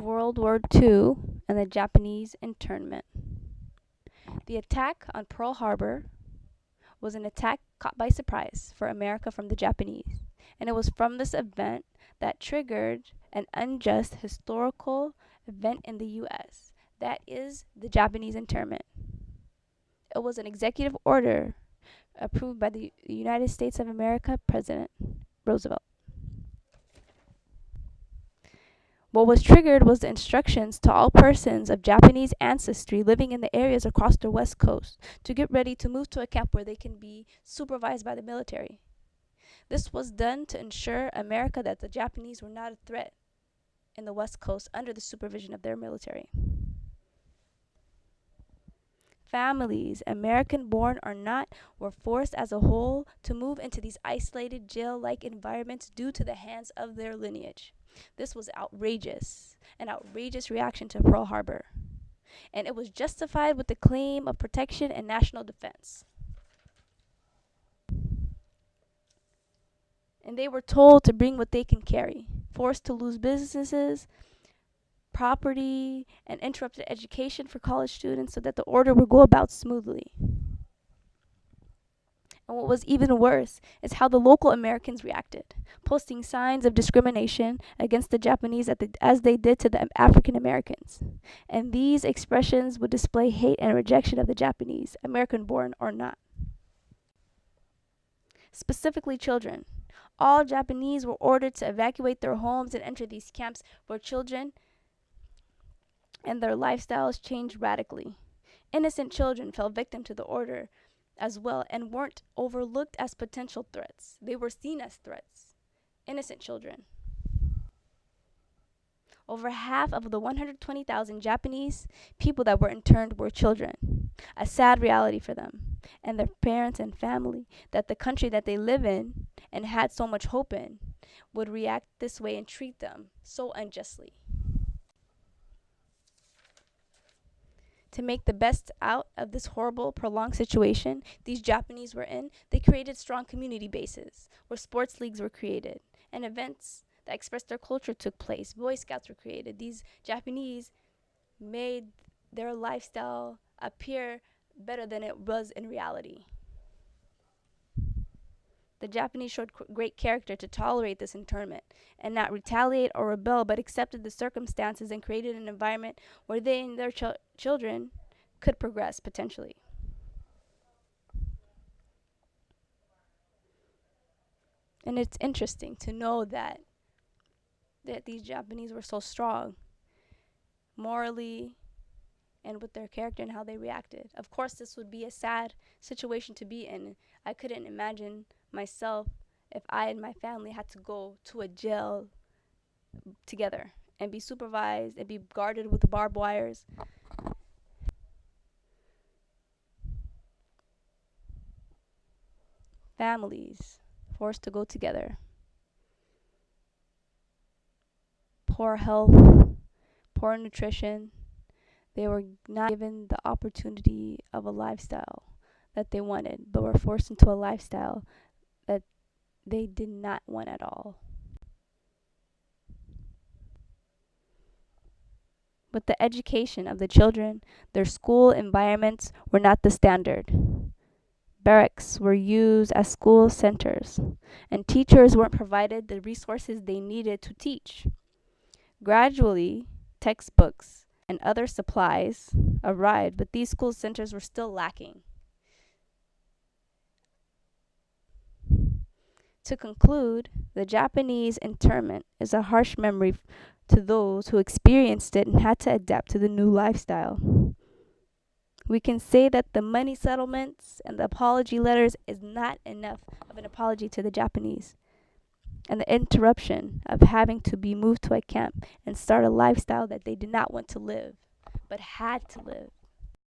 World War II and the Japanese internment. The attack on Pearl Harbor was an attack caught by surprise for America from the Japanese, and it was from this event that triggered an unjust historical event in the US. That is the Japanese internment. It was an executive order approved by the United States of America President Roosevelt. What was triggered was the instructions to all persons of Japanese ancestry living in the areas across the West Coast to get ready to move to a camp where they can be supervised by the military. This was done to ensure America that the Japanese were not a threat in the West Coast under the supervision of their military. Families, American born or not, were forced as a whole to move into these isolated jail-like environments due to the hands of their lineage. This was outrageous, an outrageous reaction to Pearl Harbor, and it was justified with the claim of protection and national defense. And they were told to bring what they can carry, forced to lose businesses, property, and interrupted education for college students so that the order would go about smoothly. And what was even worse is how the local Americans reacted, posting signs of discrimination against the Japanese as they did to the African Americans. And these expressions would display hate and rejection of the Japanese, American born or not. Specifically children. All Japanese were ordered to evacuate their homes and enter these camps where children and their lifestyles changed radically. Innocent children fell victim to the order as well and weren't overlooked as potential threats. They were seen as threats. Innocent children. Over half of the 120,000 Japanese people that were interned were children. A sad reality for them and their parents and family that the country that they live in and had so much hope in would react this way and treat them so unjustly. To make the best out of this horrible, prolonged situation these Japanese were in, they created strong community bases where sports leagues were created and events that expressed their culture took place. Boy Scouts were created. These Japanese made their lifestyle appear better than it was in reality. The Japanese showed great character to tolerate this internment and not retaliate or rebel, but accepted the circumstances and created an environment where they and their children could progress potentially. And it's interesting to know that these Japanese were so strong morally and with their character and how they reacted. Of course, this would be a sad situation to be in. I couldn't imagine myself if I and my family had to go to a jail together and be supervised and be guarded with barbed wires. Families forced to go together. Poor health, poor nutrition. They were not given the opportunity of a lifestyle that they wanted, but were forced into a lifestyle that they did not want at all. With the education of the children, their school environments were not the standard. Barracks were used as school centers, and teachers weren't provided the resources they needed to teach. Gradually, textbooks and other supplies arrived, but these school centers were still lacking. To conclude, the Japanese internment is a harsh memory to those who experienced it and had to adapt to the new lifestyle. We can say that the money settlements and the apology letters is not enough of an apology to the Japanese, and the interruption of having to be moved to a camp and start a lifestyle that they did not want to live, but had to live.